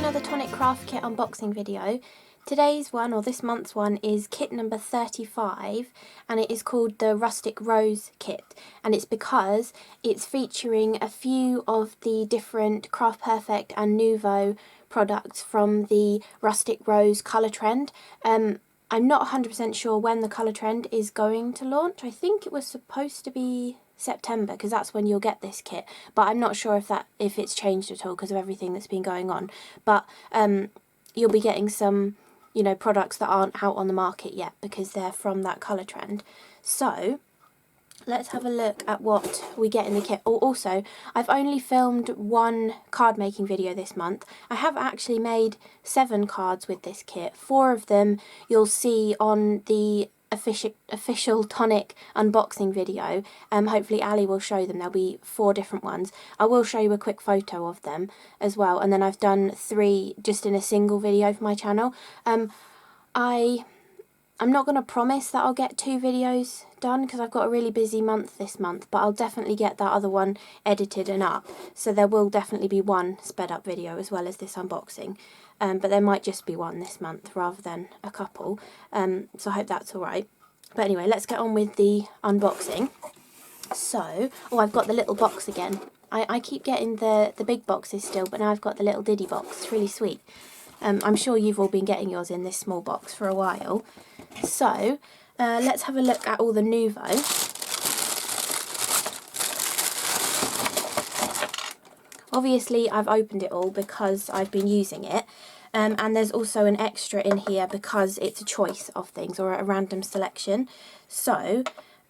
another Tonic craft kit unboxing video. Today's one, or this month's one, is kit number 35 and it is called the Rustic Rose kit, and it's because it's featuring a few of the different CRaFTi and Nuvo products from the Rustic Rose colour trend. I'm not 100% sure when the colour trend is going to launch. I think it was supposed to be September, because that's when you'll get this kit, but I'm not sure if it's changed at all because of everything that's been going on. But you'll be getting some, you know, products that aren't out on the market yet because they're from that colour trend. So let's have a look at what we get in the kit. Also, I've only filmed one card making video this month. I have actually made 7 cards with this kit. 4 of them you'll see on the official Tonic unboxing video. Hopefully Ali will show them. There'll be 4 different ones. I will show you a quick photo of them as well, and then I've done 3 just in a single video for my channel. I'm not going to promise that I'll get 2 videos done because I've got a really busy month this month, but I'll definitely get that other one edited and up, so there will definitely be one sped up video as well as this unboxing. But there might just be one this month rather than a couple, so I hope that's alright. But anyway, let's get on with the unboxing. So, oh, I've got the little box again. I keep getting the big boxes still, but now I've got the little diddy box. It's really sweet. I'm sure you've all been getting yours in this small box for a while. So, let's have a look at all the Nuvo. Obviously, I've opened it all because I've been using it. And there's also an extra in here because it's a choice of things, or a random selection. So,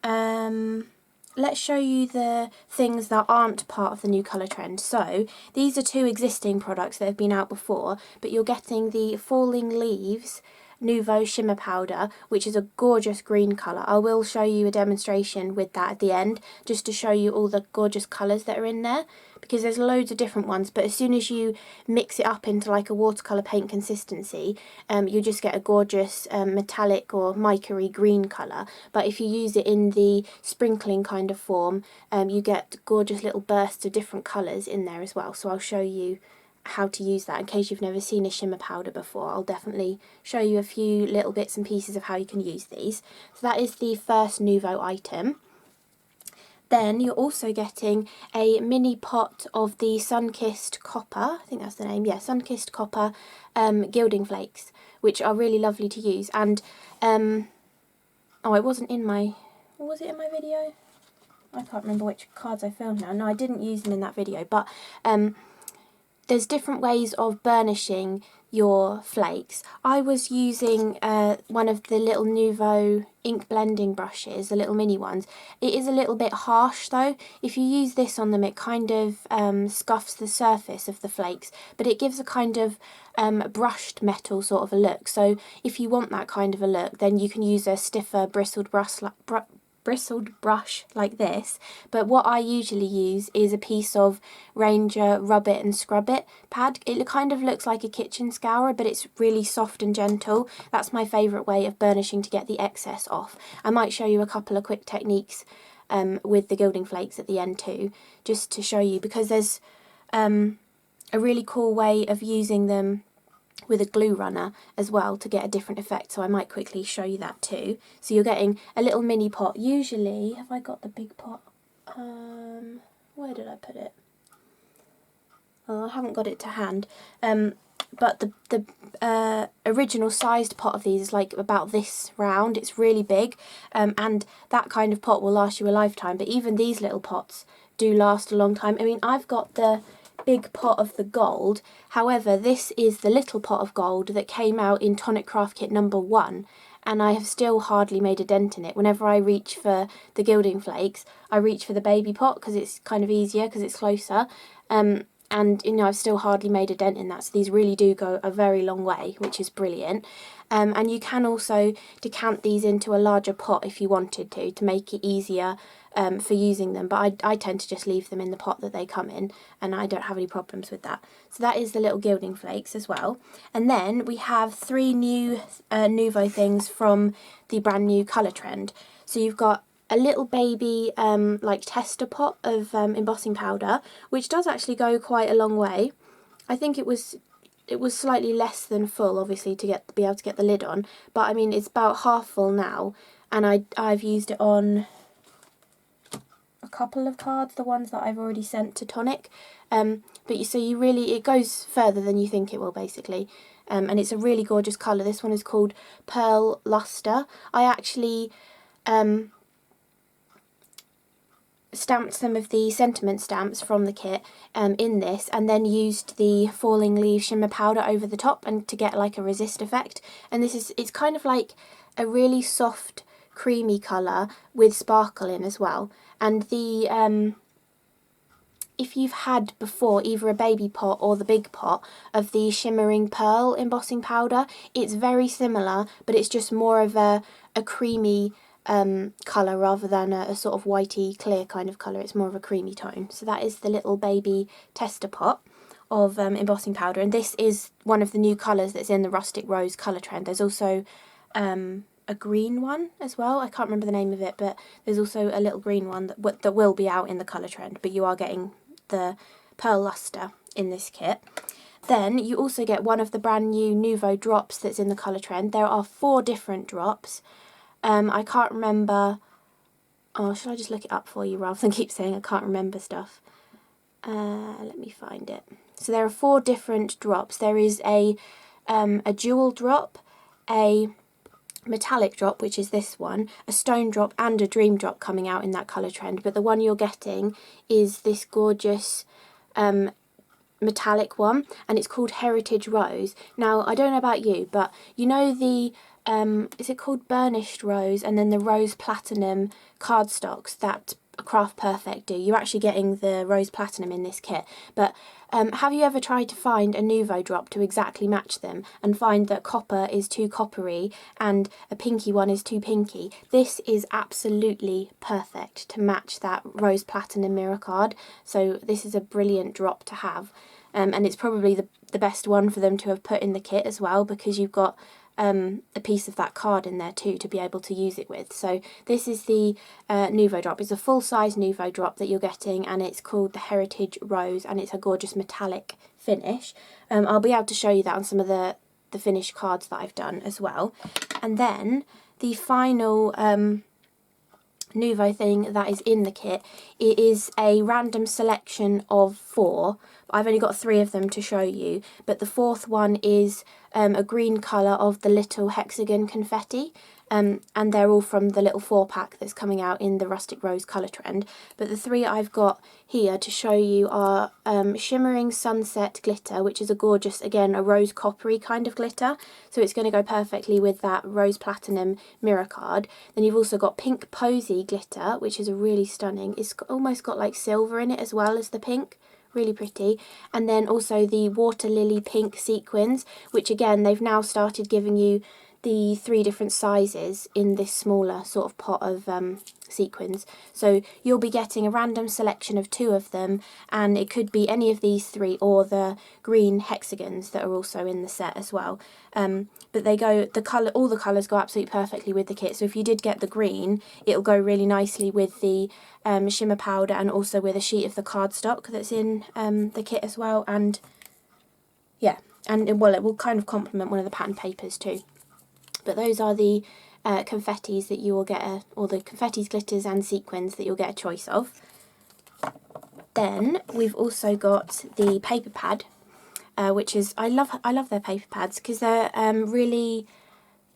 let's show you the things that aren't part of the new colour trend. So, these are 2 existing products that have been out before, but you're getting the Falling Leaves Nuvo Shimmer Powder, which is a gorgeous green colour. I will show you a demonstration with that at the end, just to show you all the gorgeous colours that are in there, because there's loads of different ones, but as soon as you mix it up into like a watercolour paint consistency, you just get a gorgeous metallic or mica-y green colour. But if you use it in the sprinkling kind of form, you get gorgeous little bursts of different colours in there as well. So I'll show you how to use that in case you've never seen a shimmer powder before. I'll definitely show you a few little bits and pieces of how you can use these. So that is the first Nuvo item. Then you're also getting a mini pot of the Sunkissed Copper, I think that's the name, yeah, Sunkissed Copper Gilding Flakes, which are really lovely to use. And, oh, it wasn't in my, was it in my video? I can't remember which cards I filmed now. No, I didn't use them in that video, but there's different ways of burnishing your flakes. I was using one of the little Nuvo ink blending brushes, the little mini ones. It is a little bit harsh though. If you use this on them, it kind of scuffs the surface of the flakes, but it gives a kind of brushed metal sort of a look. So if you want that kind of a look, then you can use a stiffer bristled brush like this, but what I usually use is a piece of Ranger Rub It and Scrub It pad. It kind of looks like a kitchen scourer, but it's really soft and gentle. That's my favourite way of burnishing to get the excess off. I might show you a couple of quick techniques with the Gilding Flakes at the end too, just to show you, because there's a really cool way of using them with a glue runner as well to get a different effect, so I might quickly show you that too. So you're getting a little mini pot. Usually, have I got the big pot? Where did I put it? Oh, I haven't got it to hand. But the original sized pot of these is like about this round. It's really big, and that kind of pot will last you a lifetime, but even these little pots do last a long time. I mean, I've got the big pot of the gold, however this is the little pot of gold that came out in Tonic craft kit number 1, and I have still hardly made a dent in it. Whenever I reach for the Gilding Flakes, I reach for the baby pot because it's kind of easier because it's closer, and you know, I've still hardly made a dent in that, so these really do go a very long way, which is brilliant. And you can also decant these into a larger pot if you wanted to make it easier for using them, but I tend to just leave them in the pot that they come in, and I don't have any problems with that. So that is the little Gilding Flakes as well. And then we have 3 new Nuvo things from the brand new colour trend. So you've got a little baby like tester pot of embossing powder, which does actually go quite a long way. I think it was it was slightly less than full, obviously, to be able to get the lid on. But I mean, it's about half full now, and I've used it on a couple of cards, the ones that I've already sent to Tonic. So you really, it goes further than you think it will, basically. And it's a really gorgeous colour. This one is called Pearl Luster. I actually stamped some of the sentiment stamps from the kit in this, and then used the Falling Leaves shimmer powder over the top and to get like a resist effect. And it's kind of like a really soft creamy colour with sparkle in as well. And the if you've had before either a baby pot or the big pot of the shimmering pearl embossing powder, it's very similar, but it's just more of a creamy colour rather than a sort of whitey clear kind of colour. It's more of a creamy tone. So that is the little baby tester pot of embossing powder, and this is one of the new colours that's in the Rustic Rose colour trend. There's also a green one as well. I can't remember the name of it, but there's also a little green one that will be out in the colour trend, but you are getting the Pearl Luster in this kit. Then you also get one of the brand new Nuvo drops that's in the colour trend. There are 4 different drops. I can't remember. Oh, should I just look it up for you rather than keep saying I can't remember stuff? Let me find it. So there are 4 different drops. There is a jewel drop, a metallic drop, which is this one, a stone drop, and a dream drop coming out in that colour trend. But the one you're getting is this gorgeous metallic one, and it's called Heritage Rose. Now, I don't know about you, but you know the is it called Burnished Rose, and then the Rose Platinum cardstocks that CRaFTi do? You're actually getting the Rose Platinum in this kit, but have you ever tried to find a Nuvo drop to exactly match them and find that copper is too coppery and a pinky one is too pinky? This is absolutely perfect to match that Rose Platinum mirror card, so this is a brilliant drop to have, and it's probably the best one for them to have put in the kit as well, because you've got a piece of that card in there too to be able to use it with. So this is the Nuvo drop. It's a full-size Nuvo drop that you're getting, and it's called the Heritage Rose, and it's a gorgeous metallic finish. I'll be able to show you that on some of the finished cards that I've done as well. And then the final Nuvo thing that is in the kit, it is a random selection of 4. I've only got 3 of them to show you, but the 4th one is a green colour of the little hexagon confetti, and they're all from the little 4-pack that's coming out in the Rustic Rose colour trend. But the 3 I've got here to show you are Shimmering Sunset Glitter, which is a gorgeous, again, a rose coppery kind of glitter, so it's going to go perfectly with that Rose Platinum mirror card. Then you've also got Pink Posy Glitter, which is a really stunning, it's almost got like silver in it as well as the pink. Really pretty. And then also the Water Lily Pink Sequins, which again they've now started giving you the 3 different sizes in this smaller sort of pot of sequins. So you'll be getting a random selection of 2 of them, and it could be any of these 3 or the green hexagons that are also in the set as well. But they go, all the colours go absolutely perfectly with the kit. So if you did get the green, it'll go really nicely with the shimmer powder, and also with a sheet of the cardstock that's in the kit as well. And yeah, and well, it will kind of complement one of the pattern papers too. But those are the confettis that you will get, or the confettis, glitters and sequins that you'll get a choice of. Then we've also got the paper pad, which is, I love their paper pads because they're really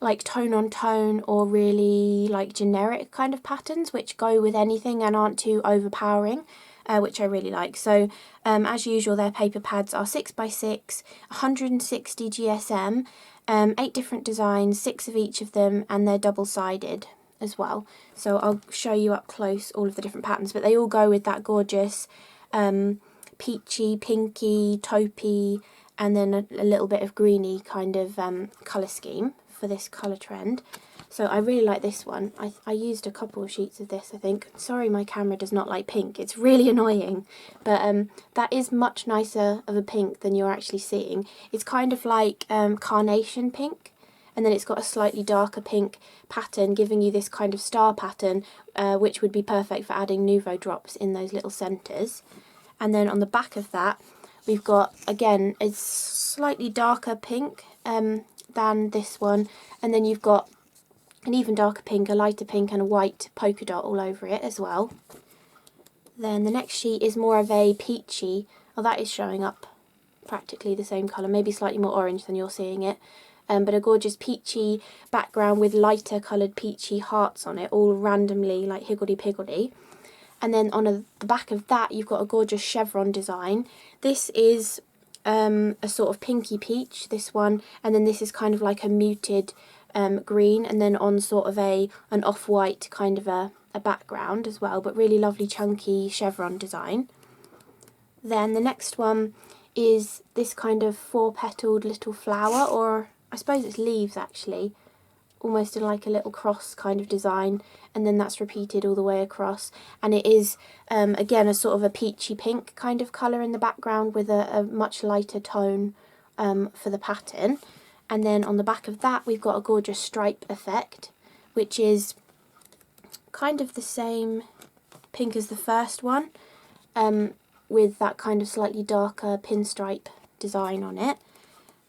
like tone on tone, or really like generic kind of patterns which go with anything and aren't too overpowering, which I really like. So as usual, their paper pads are 6x6, 160 GSM, 8 different designs, 6 of each of them, and they're double-sided as well. So I'll show you up close all of the different patterns, but they all go with that gorgeous peachy, pinky, taupey, and then a little bit of greeny kind of colour scheme for this colour trend. So I really like this one. I used a couple of sheets of this, I think. Sorry, my camera does not like pink. It's really annoying. But that is much nicer of a pink than you're actually seeing. It's kind of like carnation pink, and then it's got a slightly darker pink pattern, giving you this kind of star pattern, which would be perfect for adding Nuvo drops in those little centres. And then on the back of that, we've got, again, a slightly darker pink than this one, and then you've got an even darker pink, a lighter pink, and a white polka dot all over it as well. Then the next sheet is more of a peachy, oh, that is showing up practically the same colour, maybe slightly more orange than you're seeing it, but a gorgeous peachy background with lighter coloured peachy hearts on it, all randomly like higgledy-piggledy. And then on the back of that you've got a gorgeous chevron design. This is a sort of pinky peach, this one, and then this is kind of like a muted green, and then on sort of an off-white kind of a background as well, but really lovely chunky chevron design. Then the next one is this kind of 4-petaled little flower, or I suppose it's leaves actually, almost in like a little cross kind of design, and then that's repeated all the way across, and it is again a sort of a peachy pink kind of colour in the background with a much lighter tone for the pattern. And then on the back of that we've got a gorgeous stripe effect, which is kind of the same pink as the first one, with that kind of slightly darker pinstripe design on it.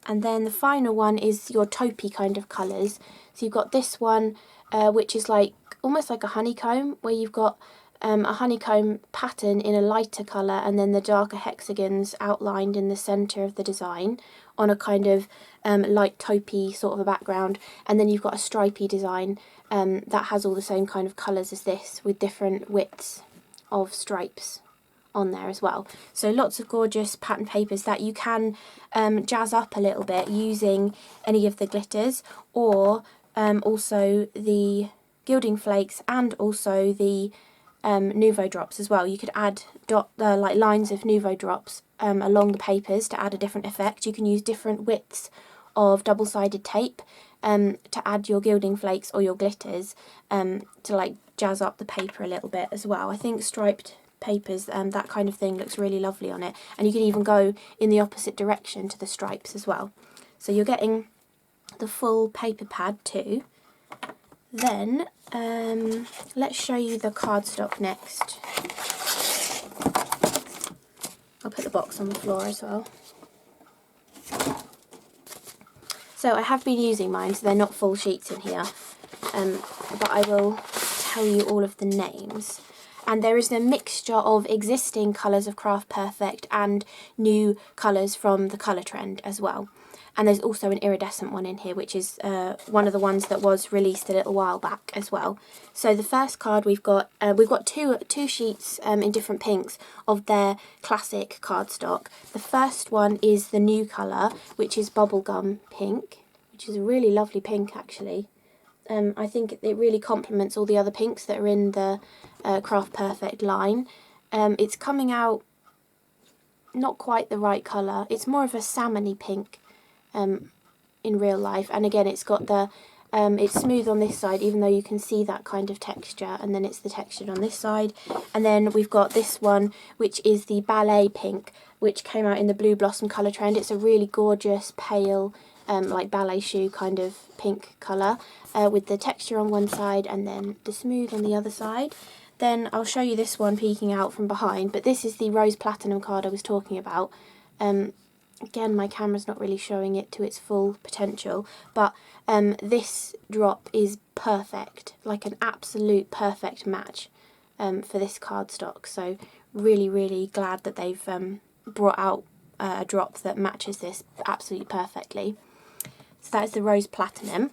And then the final one is your taupey kind of colours. So you've got this one, which is like almost like a honeycomb, where you've got a honeycomb pattern in a lighter colour, and then the darker hexagons outlined in the centre of the design on a kind of light taupey sort of a background. And then you've got a stripy design that has all the same kind of colours as this, with different widths of stripes on there as well. So lots of gorgeous pattern papers that you can jazz up a little bit using any of the glitters, or also the Gilding Flakes, and also the Nuvo drops as well. You could add like lines of Nuvo drops along the papers to add a different effect. You can use different widths of double-sided tape to add your Gilding Flakes or your glitters to like jazz up the paper a little bit as well. I think striped papers, that kind of thing looks really lovely on it, and you can even go in the opposite direction to the stripes as well. So you're getting the full paper pad too. Then let's show you the cardstock next. I'll put the box on the floor as well. So I have been using mine, so they're not full sheets in here, but I will tell you all of the names. And there is a mixture of existing colours of Craft Perfect and new colours from the colour trend as well. And there's also an iridescent one in here, which is one of the ones that was released a little while back as well. So the first card we've got two sheets in different pinks of their classic cardstock. The first one is the new colour, which is bubblegum pink, which is a really lovely pink actually. I think it really complements all the other pinks that are in the Craft Perfect line. It's coming out not quite the right colour. It's more of a salmony pink in real life, and again it's got the it's smooth on this side, even though you can see that kind of texture, and then it's the textured on this side. And then we've got this one, which is the Ballet pink, which came out in the Blue Blossom colour trend. It's a really gorgeous pale like ballet shoe kind of pink colour, with the texture on one side and then the smooth on the other side. Then I'll show you this one peeking out from behind, but this is the Rose Platinum card I was talking about. Again, my camera's not really showing it to its full potential, but this drop is perfect, like an absolute perfect match for this cardstock. So really, really glad that they've brought out a drop that matches this absolutely perfectly. So that is the Rose Platinum.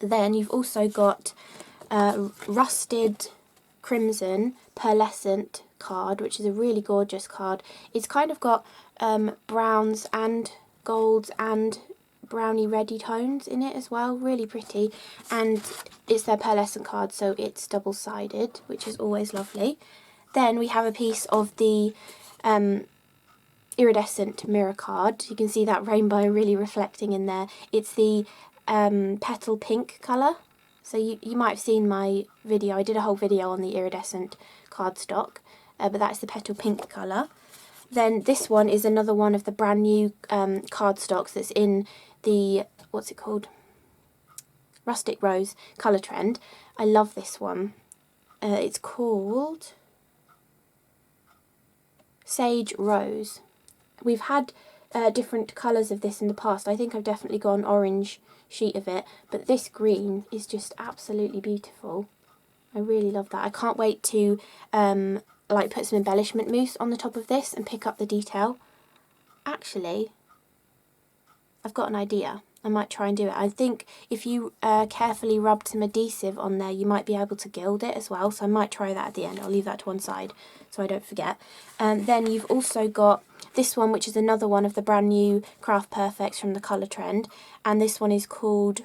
Then you've also got Rusted Crimson Pearlescent card, which is a really gorgeous card. It's kind of got browns and golds and browny reddy tones in it as well, really pretty, and it's their pearlescent card, so it's double-sided, which is always lovely. Then we have a piece of the Iridescent mirror card. You can see that rainbow really reflecting in there. It's the Petal pink colour. So you might have seen my video. I did a whole video on the Iridescent cardstock, but that's the Petal pink colour. Then this one is another one of the brand new cardstocks that's in the, what's it called? Rustic Rose colour trend. I love this one. It's called Sage Rose. we've had different colours of this in the past. I think I've definitely got an orange sheet of it, but this green is just absolutely beautiful. I really love that. I can't wait to like put some embellishment mousse on the top of this and pick up the detail. Actually, I've got an idea. I might try and do it. I think if you carefully rubbed some adhesive on there, you might be able to gild it as well. So I might try that at the end. I'll leave that to one side so I don't forget. Then you've also got this one, which is another one of the brand new Craft Perfects from the Colour Trend. And this one is called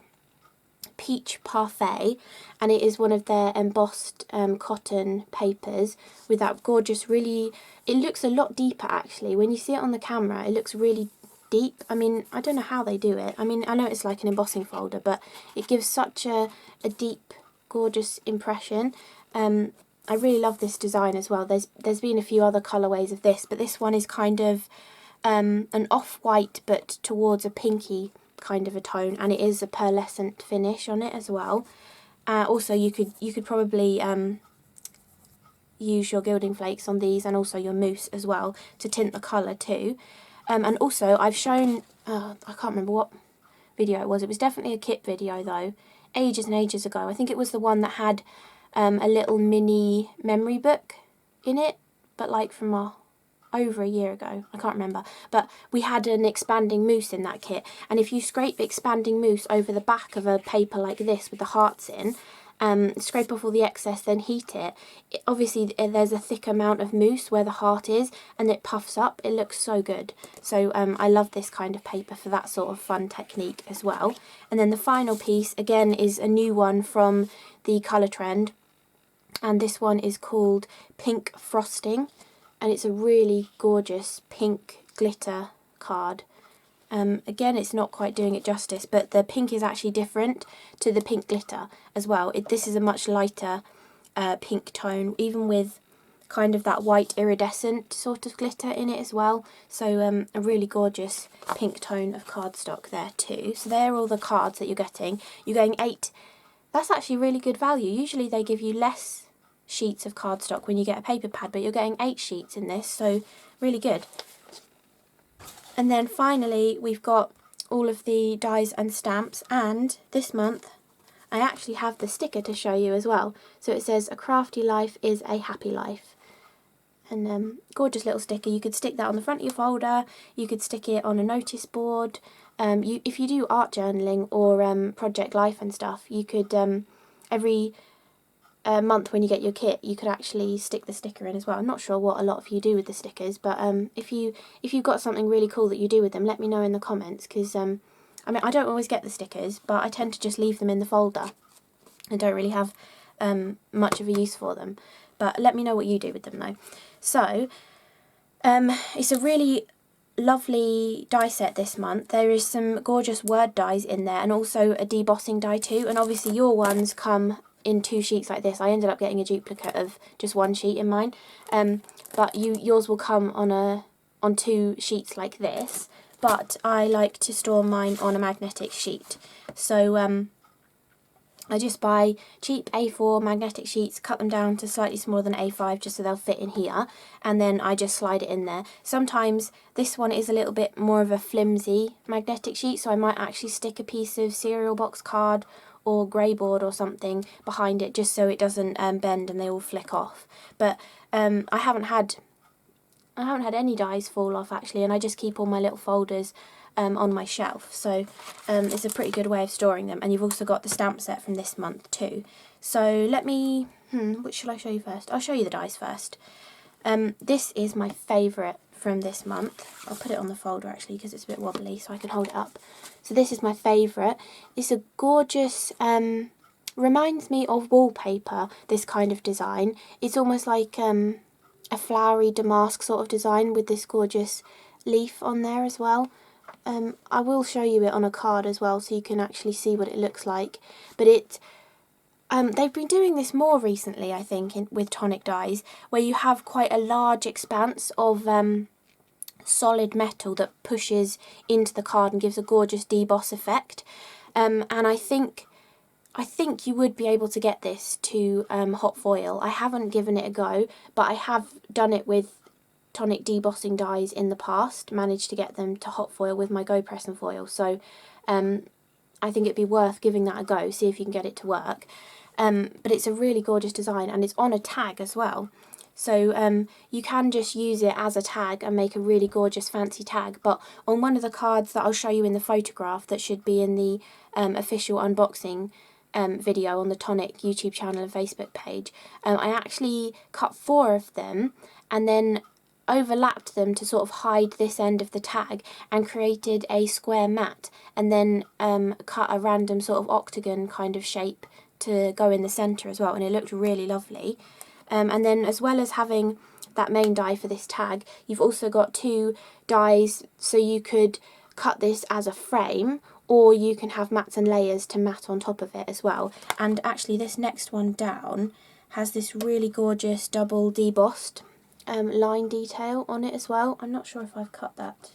Peach Parfait, and it is one of their embossed cotton papers with that gorgeous, really, it looks a lot deeper actually. When you see it on the camera, it looks really deep. I mean, I don't know how they do it. I mean, I know it's like an embossing folder, but it gives such a deep, gorgeous impression. I really love this design as well. There's been a few other colourways of this, but this one is kind of an off-white but towards a pinky kind of a tone, and it is a pearlescent finish on it as well. Also, you could probably use your gilding flakes on these, and also your mousse as well to tint the colour too. And also, I've shown, I can't remember what video it was. It was definitely a kit video though, ages and ages ago. I think it was the one that had a little mini memory book in it, but like from over a year ago, I can't remember, but we had an expanding mousse in that kit, and if you scrape expanding mousse over the back of a paper like this with the hearts in, scrape off all the excess, then heat it, obviously there's a thick amount of mousse where the heart is, and it puffs up. It looks so good. So I love this kind of paper for that sort of fun technique as well. And then the final piece, again, is a new one from the Colour Trend, and this one is called Pink Frosting. And it's a really gorgeous pink glitter card. Again, it's not quite doing it justice, but the pink is actually different to the pink glitter as well. This is a much lighter pink tone, even with kind of that white iridescent sort of glitter in it as well. So a really gorgeous pink tone of cardstock there too. So they're all the cards that you're getting. You're getting 8. That's actually really good value. Usually they give you less sheets of cardstock when you get a paper pad, but you're getting 8 sheets in this, so really good. And then finally we've got all of the dies and stamps, and this month I actually have the sticker to show you as well. So it says, "A crafty life is a happy life." And gorgeous little sticker. You could stick that on the front of your folder, you could stick it on a notice board. If you do art journaling or project life and stuff, you could every month when you get your kit, you could actually stick the sticker in as well. I'm not sure what a lot of you do with the stickers, but if you've got something really cool that you do with them, let me know in the comments, because I mean, I don't always get the stickers, but I tend to just leave them in the folder. I don't really have much of a use for them, but let me know what you do with them though. So it's a really lovely die set this month. There is some gorgeous word dies in there, and also a debossing die too, and obviously your ones come in 2 sheets like this. I ended up getting a duplicate of just 1 sheet in mine, but yours will come on 2 sheets like this, but I like to store mine on a magnetic sheet. So I just buy cheap A4 magnetic sheets, cut them down to slightly smaller than A5 just so they'll fit in here, and then I just slide it in there. Sometimes this one is a little bit more of a flimsy magnetic sheet, so I might actually stick a piece of cereal box card or grey board or something behind it, just so it doesn't bend and they all flick off. But I haven't had any dies fall off actually, and I just keep all my little folders on my shelf. So it's a pretty good way of storing them. And you've also got the stamp set from this month too. So let me, which shall I show you first? I'll show you the dies first. This is my favourite from this month. I'll put it on the folder actually because it's a bit wobbly so I can hold it up. So this is my favourite. It's a gorgeous, reminds me of wallpaper, this kind of design. It's almost like a flowery damask sort of design with this gorgeous leaf on there as well. I will show you it on a card as well so you can actually see what it looks like. But they've been doing this more recently, I think, with Tonic dies, where you have quite a large expanse of solid metal that pushes into the card and gives a gorgeous deboss effect. And I think you would be able to get this to hot foil. I haven't given it a go, but I have done it with Tonic debossing dies in the past, managed to get them to hot foil with my Go Press and Foil, so I think it'd be worth giving that a go, see if you can get it to work. But it's a really gorgeous design, and it's on a tag as well. So you can just use it as a tag and make a really gorgeous fancy tag, but on one of the cards that I'll show you in the photograph that should be in the official unboxing video on the Tonic YouTube channel and Facebook page, I actually cut 4 of them and then overlapped them to sort of hide this end of the tag and created a square mat, and then cut a random sort of octagon kind of shape to go in the centre as well, and it looked really lovely. And then as well as having that main die for this tag, you've also got 2 dies, so you could cut this as a frame, or you can have mats and layers to mat on top of it as well. And actually this next one down has this really gorgeous double debossed line detail on it as well. I'm not sure if I've cut that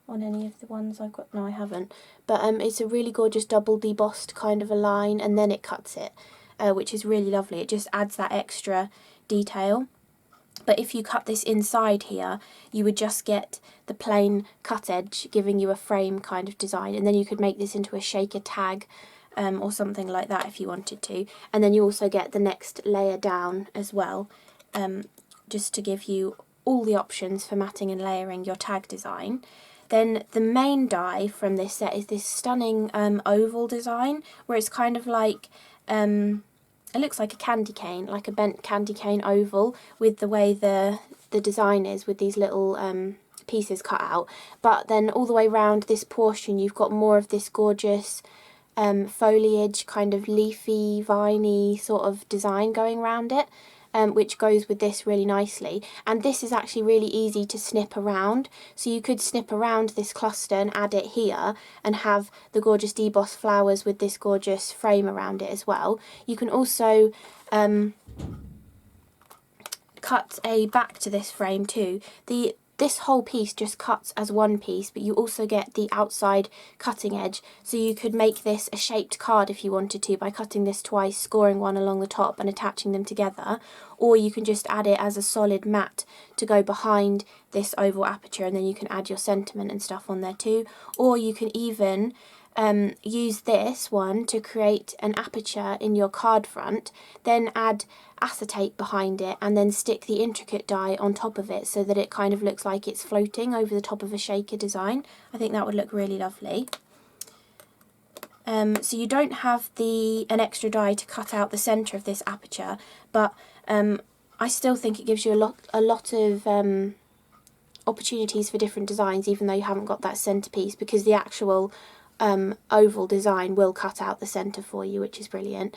on any of the ones I've got. No, I haven't. But it's a really gorgeous double debossed kind of a line, and then it cuts it, which is really lovely. It just adds that extra detail. But if you cut this inside here, you would just get the plain cut edge, giving you a frame kind of design, and then you could make this into a shaker tag or something like that if you wanted to. And then you also get the next layer down as well, just to give you all the options for matting and layering your tag design. Then the main die from this set is this stunning oval design, where it's kind of like, it looks like a candy cane, like a bent candy cane oval, with the way the design is, with these little pieces cut out. But then all the way around this portion you've got more of this gorgeous foliage, kind of leafy, viney sort of design going around it. Which goes with this really nicely, and this is actually really easy to snip around, so you could snip around this cluster and add it here and have the gorgeous debossed flowers with this gorgeous frame around it as well. You can also cut a back to this frame too. This whole piece just cuts as one piece, but you also get the outside cutting edge, so you could make this a shaped card if you wanted to by cutting this twice, scoring one along the top and attaching them together, or you can just add it as a solid mat to go behind this oval aperture, and then you can add your sentiment and stuff on there too. Or you can even use this one to create an aperture in your card front, then add acetate behind it, and then stick the intricate die on top of it so that it kind of looks like it's floating over the top of a shaker design. I think that would look really lovely. So you don't have an extra die to cut out the centre of this aperture, but I still think it gives you a lot of opportunities for different designs, even though you haven't got that centrepiece, because the actual oval design will cut out the centre for you, which is brilliant.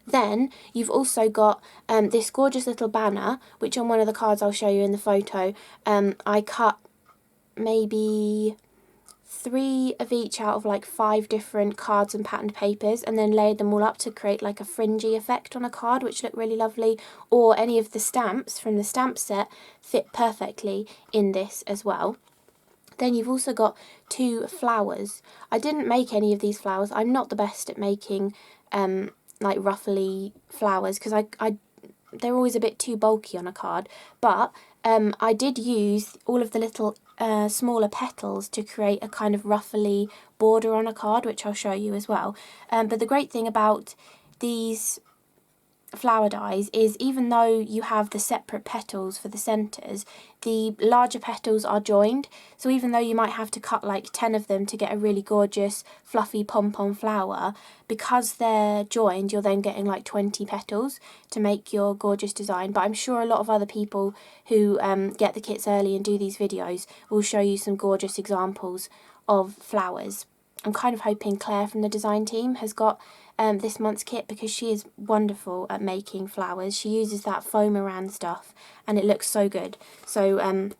Then you've also got this gorgeous little banner, which on one of the cards I'll show you in the photo, I cut maybe 3 of each out of like 5 different cards and patterned papers, and then layered them all up to create like a fringy effect on a card, which looked really lovely. Or any of the stamps from the stamp set fit perfectly in this as well. Then you've also got 2 flowers. I didn't make any of these flowers. I'm not the best at making like ruffly flowers, because they're always a bit too bulky on a card, but I did use all of the little smaller petals to create a kind of ruffly border on a card, which I'll show you as well. But the great thing about these flower dies is, even though you have the separate petals for the centres, the larger petals are joined, so even though you might have to cut like 10 of them to get a really gorgeous fluffy pom-pom flower, because they're joined you're then getting like 20 petals to make your gorgeous design. But I'm sure a lot of other people who get the kits early and do these videos will show you some gorgeous examples of flowers. I'm kind of hoping Claire from the design team has got this month's kit, because she is wonderful at making flowers. She uses that foam-around stuff and it looks so good. So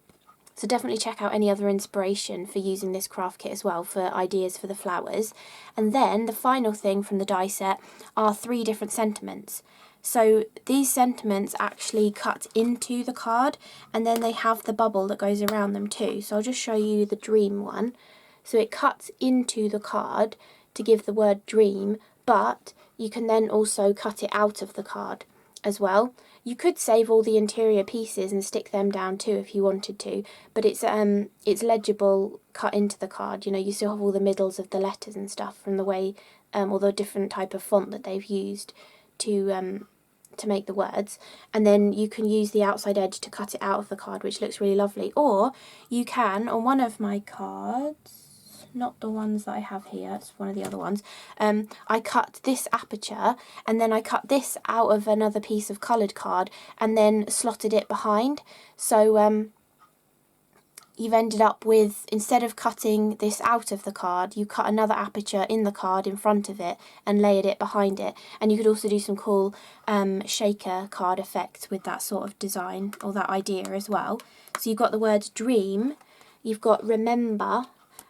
so definitely check out any other inspiration for using this craft kit as well for ideas for the flowers. And then the final thing from the die set are 3 different sentiments. So these sentiments actually cut into the card, and then they have the bubble that goes around them too. So I'll just show you the dream one. So it cuts into the card to give the word dream, but you can then also cut it out of the card. as well. You could save all the interior pieces and stick them down too if you wanted to, but it's legible cut into the card. You know, you still have all the middles of the letters and stuff from the way, or the different type of font that they've used to make the words, and then you can use the outside edge to cut it out of the card, which looks really lovely. Or you can, on one of my cards, not the ones that I have here, it's one of the other ones, I cut this aperture and then I cut this out of another piece of coloured card and then slotted it behind. So you've ended up with, instead of cutting this out of the card, you cut another aperture in the card in front of it and layered it behind it. And you could also do some cool shaker card effects with that sort of design, or that idea as well. So you've got the word dream, you've got remember,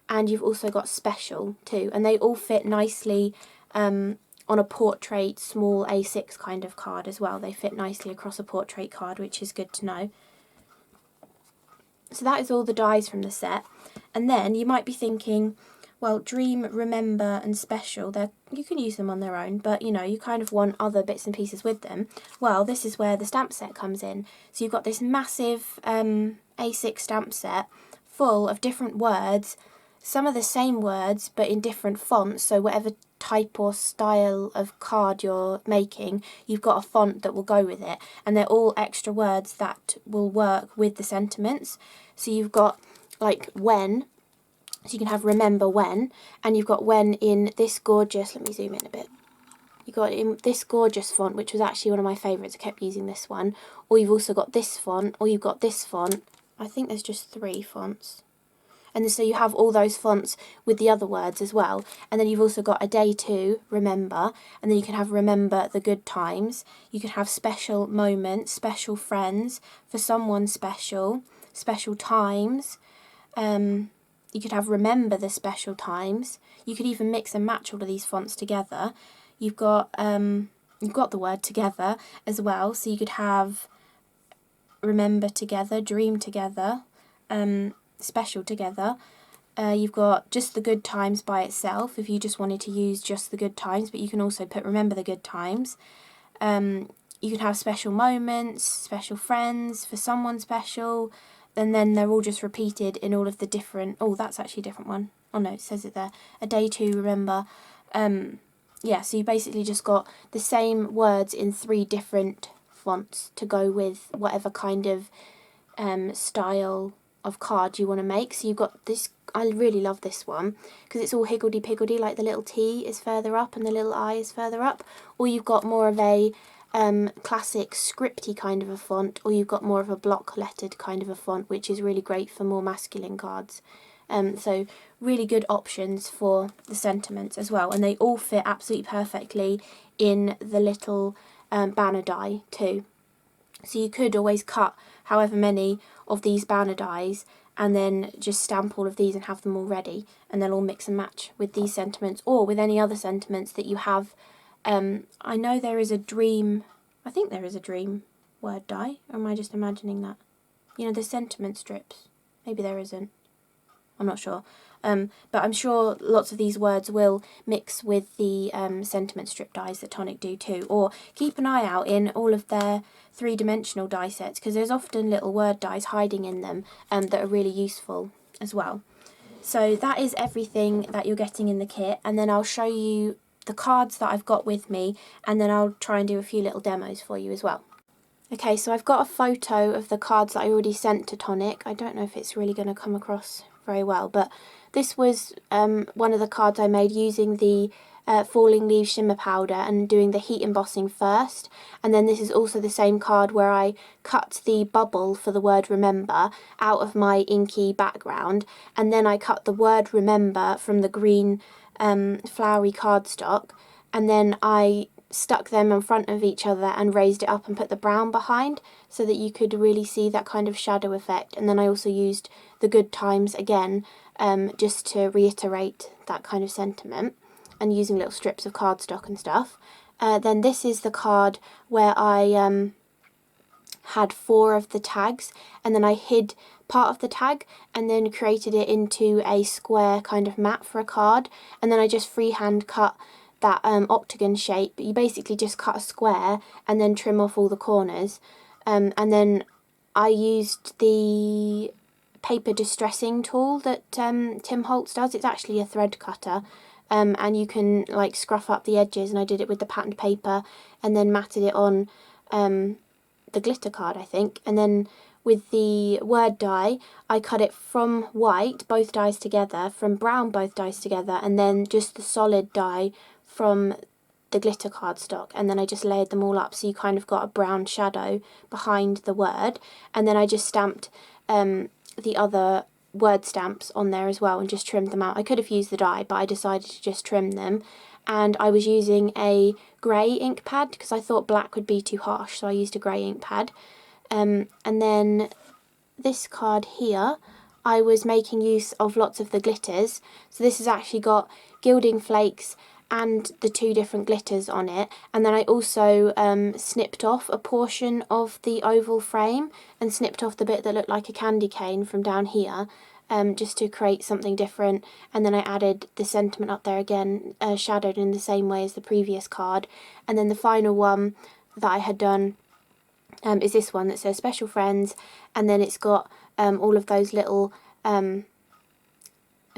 and you've also got special too, and they all fit nicely on a portrait small A6 kind of card as well. They fit nicely across a portrait card, which is good to know. So that is all the dies from the set. And then you might be thinking, well, dream, remember and special, you can use them on their own, but you know, you kind of want other bits and pieces with them. Well, this is where the stamp set comes in. So you've got this massive A6 stamp set full of different words, some of the same words but in different fonts, so whatever type or style of card you're making, you've got a font that will go with it, and they're all extra words that will work with the sentiments. So you've got like when, so you can have remember when, and you've got when in this gorgeous, let me zoom in a bit, you've got in this gorgeous font, which was actually one of my favourites, I kept using this one, or you've also got this font, or you've got this font. I think there's just 3 fonts. And so you have all those fonts with the other words as well. And then you've also got a day to remember. And then you can have remember the good times. You can have special moments, special friends, for someone special, special times. You could have remember the special times. You could even mix and match all of these fonts together. You've got the word together as well. So you could have remember together, dream together, special together. You've got just the good times by itself if you just wanted to use just the good times, but you can also put remember the good times. You can have special moments, special friends, for someone special, and then they're all just repeated in all of the different, oh that's actually a different one, oh no, it says it there, a day to remember. Yeah, so you basically just got the same words in 3 different fonts to go with whatever kind of style of card you want to make. So you've got this, I really love this one because it's all higgledy-piggledy, like the little T is further up and the little I is further up, or you've got more of a classic scripty kind of a font, or you've got more of a block lettered kind of a font, which is really great for more masculine cards. So really good options for the sentiments as well, and they all fit absolutely perfectly in the little banner die too. So you could always cut however many of these banner dies and then just stamp all of these and have them all ready, and they'll all mix and match with these sentiments or with any other sentiments that you have. I know there is a dream, I think there is a dream word die, or am I just imagining that? You know, the sentiment strips, maybe there isn't, I'm not sure. But I'm sure lots of these words will mix with the sentiment strip dies that Tonic do too. Or keep an eye out in all of their 3-dimensional die sets, because there's often little word dies hiding in them that are really useful as well. So that is everything that you're getting in the kit, and then I'll show you the cards that I've got with me, and then I'll try and do a few little demos for you as well. Okay, so I've got a photo of the cards that I already sent to Tonic. I don't know if it's really going to come across very well, but this was one of the cards I made using the Falling Leaves Shimmer Powder and doing the heat embossing first, and then this is also the same card where I cut the bubble for the word remember out of my inky background, and then I cut the word remember from the green flowery cardstock, and then I stuck them in front of each other and raised it up and put the brown behind so that you could really see that kind of shadow effect. And then I also used the good times again just to reiterate that kind of sentiment, and using little strips of cardstock and stuff. Then this is the card where I had 4 of the tags, and then I hid part of the tag and then created it into a square kind of mat for a card, and then I just freehand cut that octagon shape, but you basically just cut a square and then trim off all the corners. And then I used the paper distressing tool that Tim Holtz does. It's actually a thread cutter, and you can like scruff up the edges, and I did it with the patterned paper and then matted it on the glitter card, I think. And then with the word die, I cut it from white, both dies together, from brown, both dies together, and then just the solid die from the glitter cardstock, and then I just layered them all up, so you kind of got a brown shadow behind the word. And then I just stamped the other word stamps on there as well and just trimmed them out. I could have used the die, but I decided to just trim them. And I was using a grey ink pad because I thought black would be too harsh, so I used a grey ink pad. And then this card here, I was making use of lots of the glitters. So this has actually got Gilding Flakes and the 2 different glitters on it. And then I also snipped off a portion of the oval frame and snipped off the bit that looked like a candy cane from down here, just to create something different. And then I added the sentiment up there again, shadowed in the same way as the previous card. And then the final one that I had done is this one that says Special Friends, and then it's got all of those little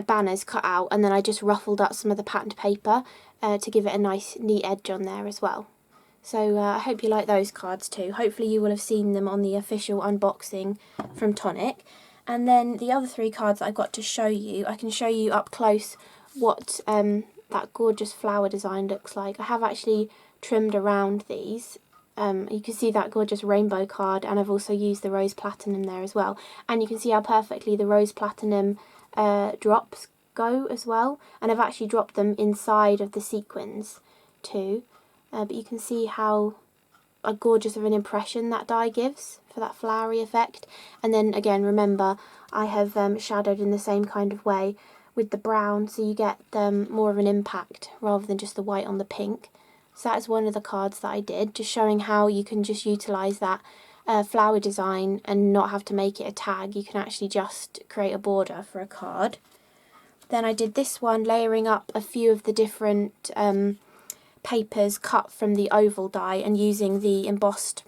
banners cut out, and then I just ruffled up some of the patterned paper to give it a nice neat edge on there as well. So I hope you like those cards too. Hopefully you will have seen them on the official unboxing from Tonic. And then the other 3 cards that I've got to show you, I can show you up close what that gorgeous flower design looks like. I have actually trimmed around these. You can see that gorgeous rainbow card, and I've also used the rose platinum there as well. And you can see how perfectly the rose platinum drops go as well. And I've actually dropped them inside of the sequins too. But you can see how gorgeous of an impression that die gives for that flowery effect. And then again, remember, I have shadowed in the same kind of way with the brown, so you get more of an impact rather than just the white on the pink. So that is one of the cards that I did, just showing how you can just utilise that flower design and not have to make it a tag. You can actually just create a border for a card. Then I did this one, layering up a few of the different papers cut from the oval die and using the embossed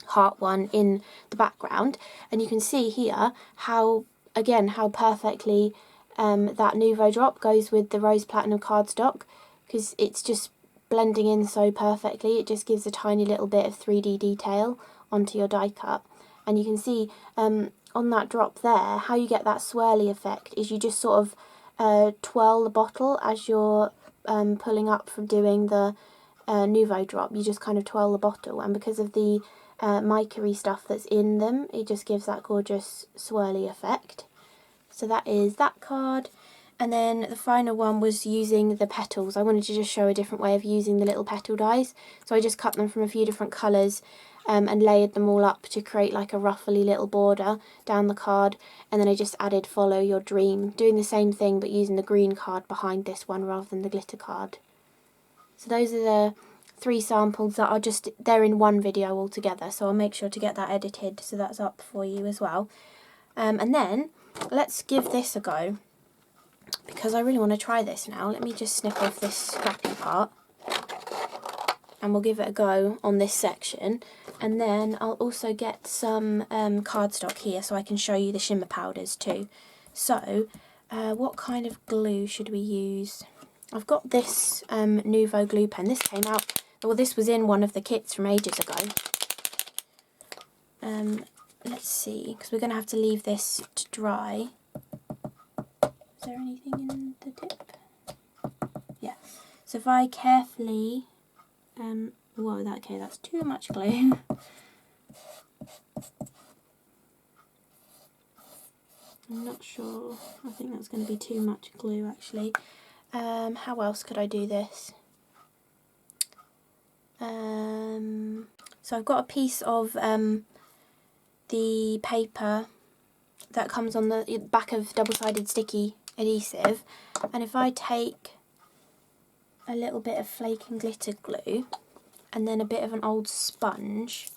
heart one in the background. And you can see here how, again, how perfectly that Nuvo drop goes with the rose platinum cardstock, because it's just blending in so perfectly. It just gives a tiny little bit of 3D detail onto your die cut. And you can see on that drop there, how you get that swirly effect is you just sort of twirl the bottle as you're pulling up from doing the Nuvo drop. You just kind of twirl the bottle, and because of the mica-y stuff that's in them, it just gives that gorgeous swirly effect. So that is that card. And then the final one was using the petals. I wanted to just show a different way of using the little petal dies. So I just cut them from a few different colours and layered them all up to create like a ruffly little border down the card. And then I just added Follow Your Dream, doing the same thing but using the green card behind this one rather than the glitter card. So those are the 3 samples that are just, they're in one video altogether. So I'll make sure to get that edited so that's up for you as well. And then let's give this a go, because I really want to try this now. Let me just snip off this scrappy part and we'll give it a go on this section. And then I'll also get some cardstock here so I can show you the Shimmer Powders too. So what kind of glue should we use? I've got this Nuvo glue pen. This came out, well, this was in one of the kits from ages ago. Let's see, because we're going to have to leave this to dry. Is there anything in the tip? Yeah. So if I carefully, whoa, okay, that's too much glue. I'm not sure. I think that's going to be too much glue actually. How else could I do this? So I've got a piece of the paper that comes on the back of double-sided sticky adhesive, and if I take a little bit of flake and glitter glue and then a bit of an old sponge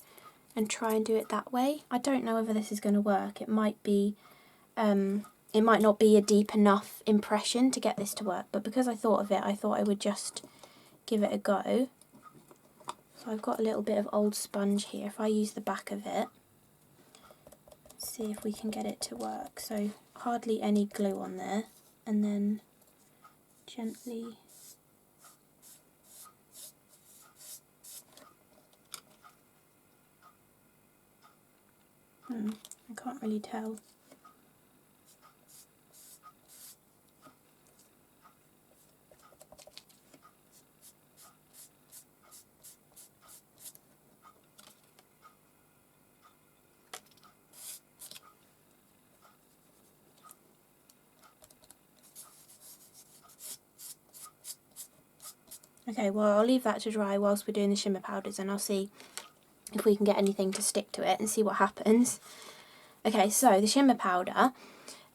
and try and do it that way. I don't know whether this is going to work. It might be it might not be a deep enough impression to get this to work, but because I thought of it, I thought I would just give it a go. So I've got a little bit of old sponge here. If I use the back of it, see if we can get it to work. So hardly any glue on there, and then gently I can't really tell. Okay, well I'll leave that to dry whilst we're doing the shimmer powders, and I'll see if we can get anything to stick to it and see what happens. Okay, so the shimmer powder,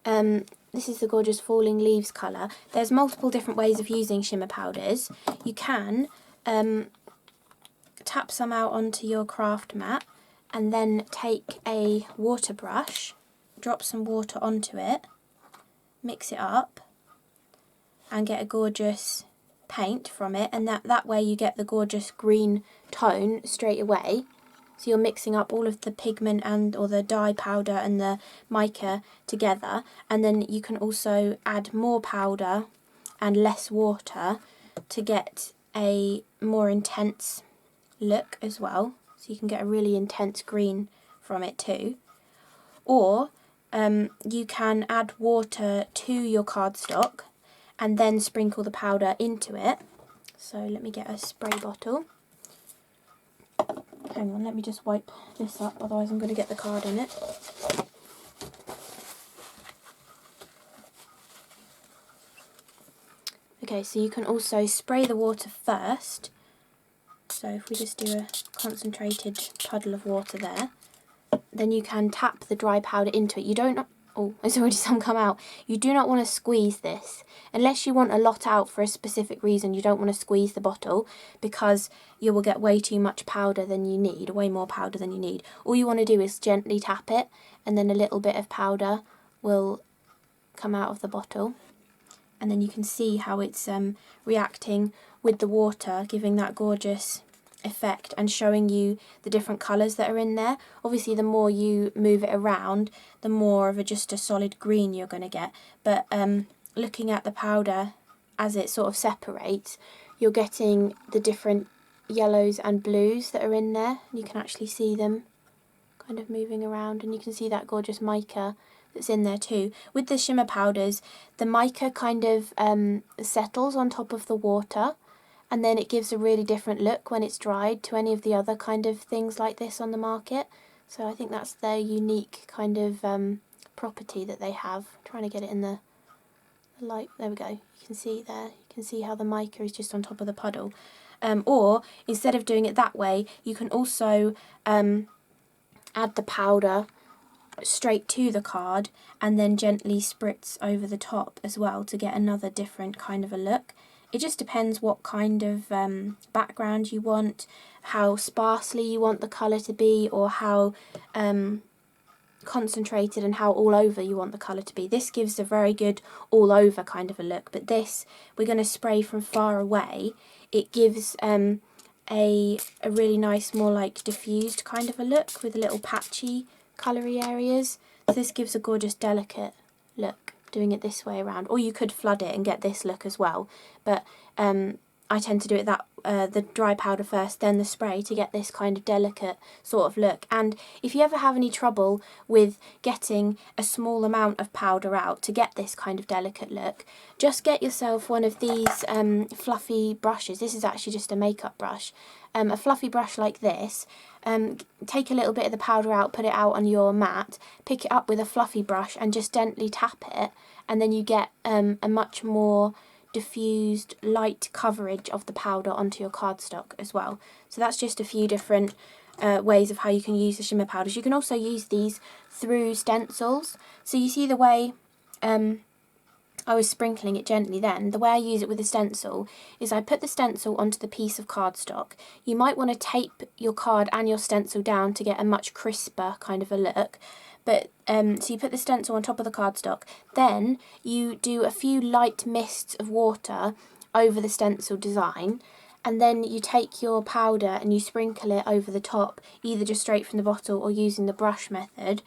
this is the gorgeous Falling Leaves colour. There's multiple different ways of using shimmer powders. You can tap some out onto your craft mat and then take a water brush, drop some water onto it, mix it up and get a gorgeous paint from it, and that way you get the gorgeous green tone straight away. So you're mixing up all of the pigment or the dye powder and the mica together, and then you can also add more powder and less water to get a more intense look as well. So you can get a really intense green from it too. Or you can add water to your cardstock and then sprinkle the powder into it. So let me get a spray bottle. Hang on, let me just wipe this up, otherwise I'm going to get the card in it. Okay, so you can also spray the water first. So if we just do a concentrated puddle of water there, then you can tap the dry powder into it. You don't... Oh, there's already some come out. You do not want to squeeze this. Unless you want a lot out for a specific reason, you don't want to squeeze the bottle, because you will get way too much powder than you need, way more powder than you need. All you want to do is gently tap it, and then a little bit of powder will come out of the bottle. And then you can see how it's reacting with the water, giving that gorgeous effect and showing you the different colours that are in there. Obviously the more you move it around, the more of just a solid green you're going to get, but looking at the powder as it sort of separates, you're getting the different yellows and blues that are in there. You can actually see them kind of moving around, and you can see that gorgeous mica that's in there too. With the shimmer powders, the mica kind of settles on top of the water, and then it gives a really different look when it's dried to any of the other kind of things like this on the market. So I think that's their unique kind of property that they have. I'm trying to get it in the light. There we go. You can see there. You can see how the mica is just on top of the puddle. Or instead of doing it that way, you can also add the powder straight to the card and then gently spritz over the top as well to get another different kind of a look. It just depends what kind of background you want, how sparsely you want the colour to be, or how concentrated and how all over you want the colour to be. This gives a very good all over kind of a look, but this, we're going to spray from far away. It gives a really nice, more like diffused kind of a look with little patchy coloury areas. So this gives a gorgeous delicate look doing it this way around, or you could flood it and get this look as well, but I tend to do it the dry powder first, then the spray, to get this kind of delicate sort of look. And if you ever have any trouble with getting a small amount of powder out to get this kind of delicate look, just get yourself one of these fluffy brushes. This is actually just a makeup brush. A fluffy brush like this, take a little bit of the powder out, put it out on your mat, pick it up with a fluffy brush and just gently tap it, and then you get a much more diffused light coverage of the powder onto your cardstock as well. So that's just a few different ways of how you can use the shimmer powders. You can also use these through stencils. So you see the way I was sprinkling it gently then. The way I use it with a stencil is I put the stencil onto the piece of cardstock. You might want to tape your card and your stencil down to get a much crisper kind of a look. But so you put the stencil on top of the cardstock, then you do a few light mists of water over the stencil design, and then you take your powder and you sprinkle it over the top, either just straight from the bottle or using the brush method.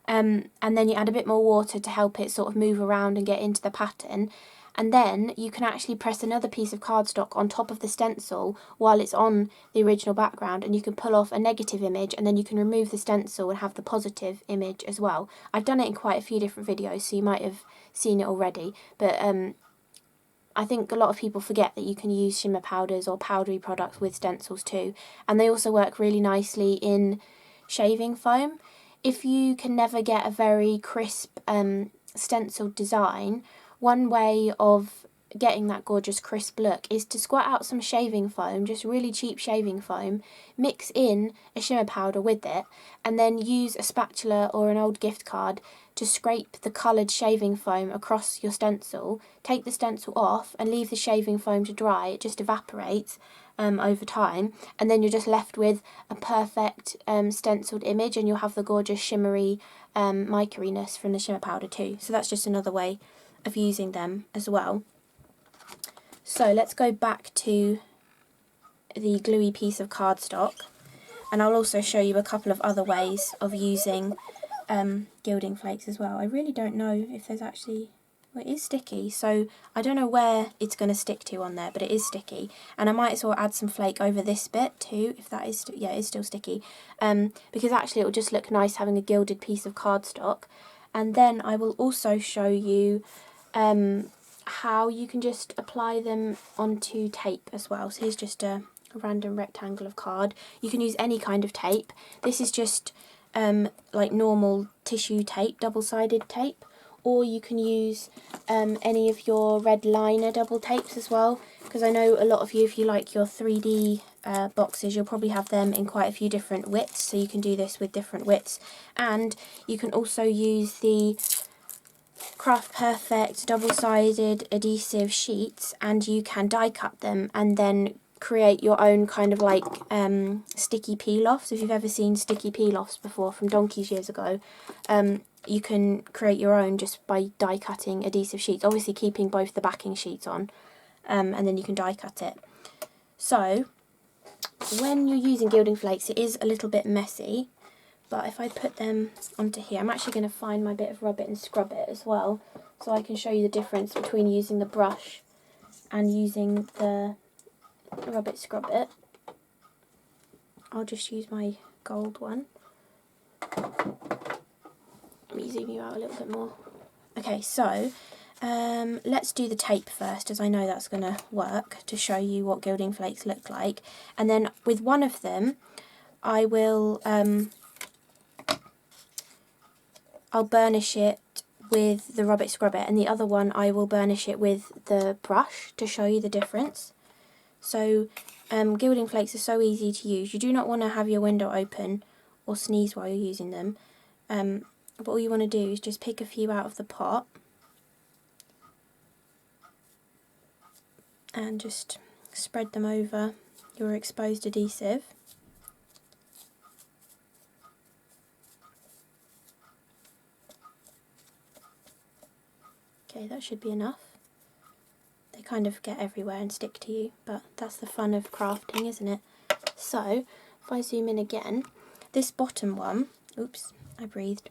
And then you add a bit more water to help it sort of move around and get into the pattern. And then you can actually press another piece of cardstock on top of the stencil while it's on the original background, and you can pull off a negative image, and then you can remove the stencil and have the positive image as well. I've done it in quite a few different videos, so you might have seen it already, but I think a lot of people forget that you can use shimmer powders or powdery products with stencils too, and they also work really nicely in shaving foam. If you can never get a very crisp stenciled design, one way of getting that gorgeous crisp look is to squirt out some shaving foam, just really cheap shaving foam, mix in a shimmer powder with it, and then use a spatula or an old gift card to scrape the coloured shaving foam across your stencil. Take the stencil off and leave the shaving foam to dry. It just evaporates over time, and then you're just left with a perfect stenciled image, and you'll have the gorgeous shimmery mica-iness from the shimmer powder too. So that's just another way of using them as well. So let's go back to the gluey piece of cardstock, and I'll also show you a couple of other ways of using gilding flakes as well. I really don't know if there's actually, well, it is sticky, so I don't know where it's going to stick to on there, but it is sticky, and I might as well add some flake over this bit too, if that is, yeah, it is still sticky, because actually it will just look nice having a gilded piece of cardstock. And then I will also show you how you can just apply them onto tape as well. So here's just a random rectangle of card. You can use any kind of tape. This is just like normal tissue tape, double-sided tape, or you can use any of your red liner double tapes as well, because I know a lot of you, if you like your 3D boxes, you'll probably have them in quite a few different widths, so you can do this with different widths. And you can also use the CRaFTi double-sided adhesive sheets, and you can die cut them and then create your own kind of like sticky peel-offs. If you've ever seen sticky peel-offs before from donkeys years ago, you can create your own just by die cutting adhesive sheets, obviously keeping both the backing sheets on, and then you can die cut it. So when you're using gilding flakes, it is a little bit messy, but if I put them onto here, I'm actually going to find my bit of rub it and scrub it as well, so I can show you the difference between using the brush and using the rub it scrub it. I'll just use my gold one. Let me zoom you out a little bit more. Okay, so let's do the tape first, as I know that's going to work, to show you what gilding flakes look like. And then with one of them, I will I'll burnish it with the rub it scrub it, and the other one I will burnish it with the brush to show you the difference. So gilding flakes are so easy to use. You do not want to have your window open or sneeze while you're using them. But all you want to do is just pick a few out of the pot and just spread them over your exposed adhesive. Okay, that should be enough. They kind of get everywhere and stick to you, but that's the fun of crafting, isn't it? So, if I zoom in again, this bottom one, oops, I breathed.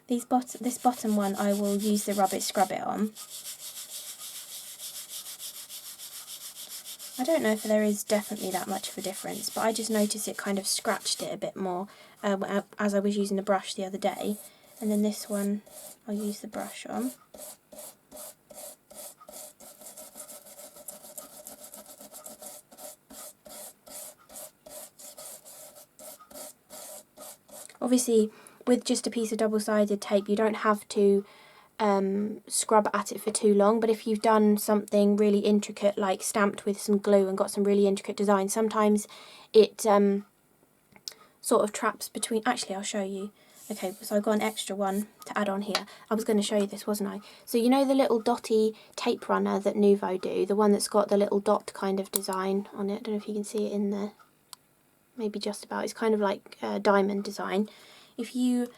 This bottom one I will use the rub it scrub it on. I don't know if there is definitely that much of a difference, but I just noticed it kind of scratched it a bit more as I was using the brush the other day. And then this one I'll use the brush on. Obviously, with just a piece of double-sided tape, you don't have to scrub at it for too long, but if you've done something really intricate, like stamped with some glue and got some really intricate design, sometimes it sort of traps between... Actually, I'll show you. Okay, so I've got an extra one to add on here. I was going to show you this, wasn't I? So you know the little dotty tape runner that Nuvo do, the one that's got the little dot kind of design on it? I don't know if you can see it in there. Maybe just about. It's kind of like a diamond design. If you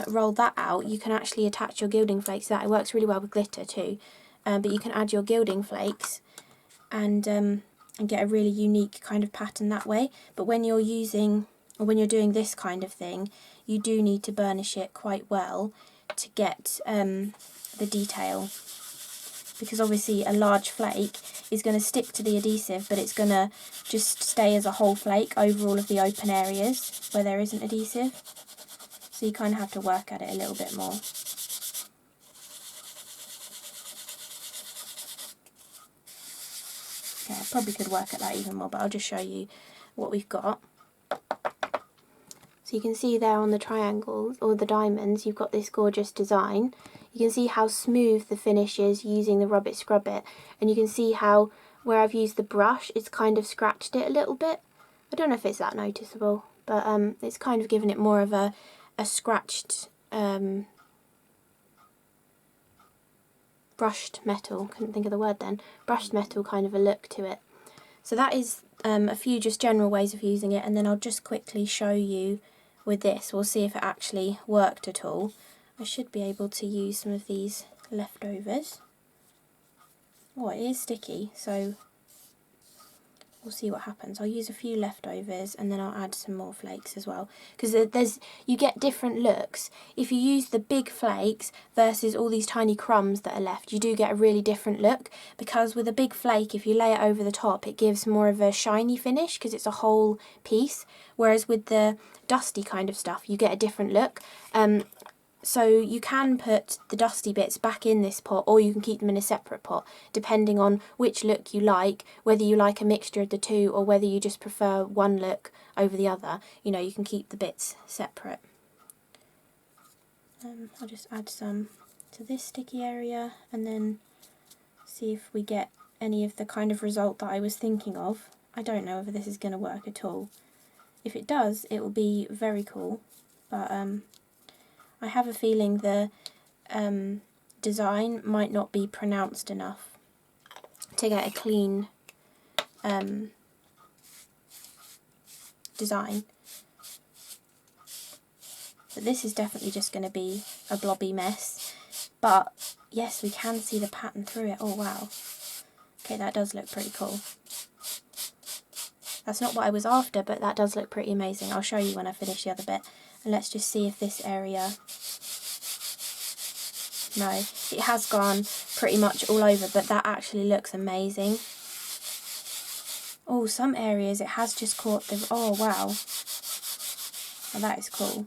roll that out, you can actually attach your gilding flakes to that. It works really well with glitter too. But you can add your gilding flakes and and get a really unique kind of pattern that way. But when you're using, or when you're doing this kind of thing, you do need to burnish it quite well to get the detail, because obviously a large flake is going to stick to the adhesive, but it's going to just stay as a whole flake over all of the open areas where there isn't adhesive. So you kind of have to work at it a little bit more. Okay, I probably could work at that even more, but I'll just show you what we've got. So you can see there on the triangles, or the diamonds, you've got this gorgeous design. You can see how smooth the finish is using the Rub It Scrub It, and you can see how where I've used the brush, it's kind of scratched it a little bit. I don't know if it's that noticeable, but it's kind of given it more of a scratched, brushed metal, couldn't think of the word then, brushed metal kind of a look to it. So that is a few just general ways of using it, and then I'll just quickly show you with this. We'll see if it actually worked at all. I should be able to use some of these leftovers. Oh, it is sticky, so we'll see what happens. I'll use a few leftovers and then I'll add some more flakes as well, because you get different looks. If you use the big flakes versus all these tiny crumbs that are left, you do get a really different look, because with a big flake, if you lay it over the top, it gives more of a shiny finish because it's a whole piece, whereas with the dusty kind of stuff, you get a different look. So you can put the dusty bits back in this pot, or you can keep them in a separate pot, depending on which look you like, whether you like a mixture of the two or whether you just prefer one look over the other. You know, you can keep the bits separate. I'll just add some to this sticky area and then see if we get any of the kind of result that I was thinking of. I don't know whether this is going to work at all. If it does, it will be very cool, but I have a feeling the design might not be pronounced enough to get a clean design. But this is definitely just going to be a blobby mess. But yes, we can see the pattern through it. Oh wow. Okay, that does look pretty cool. That's not what I was after, but that does look pretty amazing. I'll show you when I finish the other bit. And let's just see if this area... No, it has gone pretty much all over, but that actually looks amazing. Oh, some areas it has just caught the... Oh, wow. Oh, that is cool.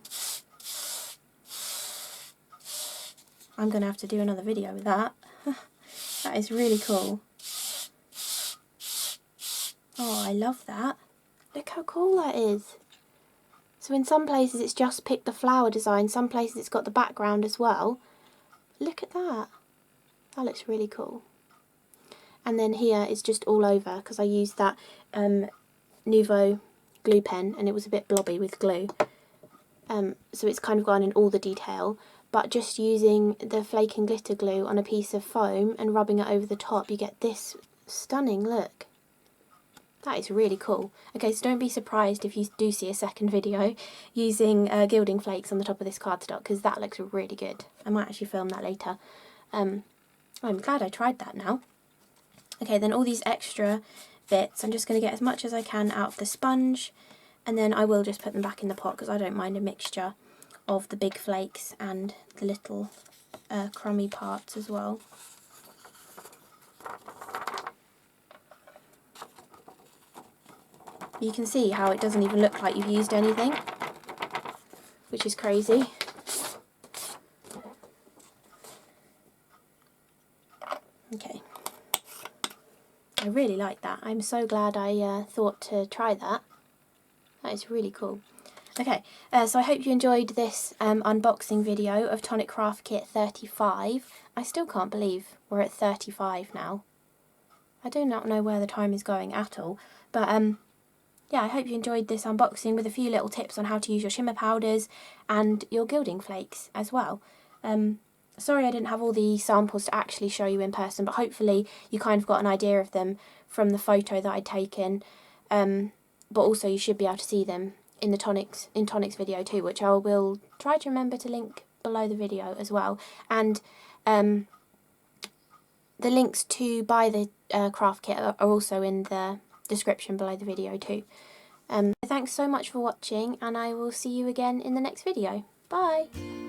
I'm going to have to do another video with that. That is really cool. Oh, I love that. Look how cool that is. So in some places it's just picked the flower design, some places it's got the background as well. Look at that. That looks really cool. And then here it's just all over because I used that Nuvo glue pen and it was a bit blobby with glue. So it's kind of gone in all the detail. But just using the flake and glitter glue on a piece of foam and rubbing it over the top, you get this stunning look. That is really cool. Okay, so don't be surprised if you do see a second video using gilding flakes on the top of this cardstock, because that looks really good. I might actually film that later. I'm glad I tried that now. Okay, then all these extra bits, I'm just going to get as much as I can out of the sponge, and then I will just put them back in the pot because I don't mind a mixture of the big flakes and the little crummy parts as well. You can see how it doesn't even look like you've used anything, which is crazy. Okay. I really like that. I'm so glad I thought to try that. That is really cool. Okay, so I hope you enjoyed this unboxing video of Tonic Craft Kit 35. I still can't believe we're at 35 now. I do not know where the time is going at all, but yeah, I hope you enjoyed this unboxing with a few little tips on how to use your shimmer powders and your gilding flakes as well. Sorry I didn't have all the samples to actually show you in person, but hopefully you kind of got an idea of them from the photo that I'd taken. But also you should be able to see them in the Tonic's video too, which I will try to remember to link below the video as well. And the links to buy the craft kit are also in the description below the video too. Thanks so much for watching, and I will see you again in the next video. Bye!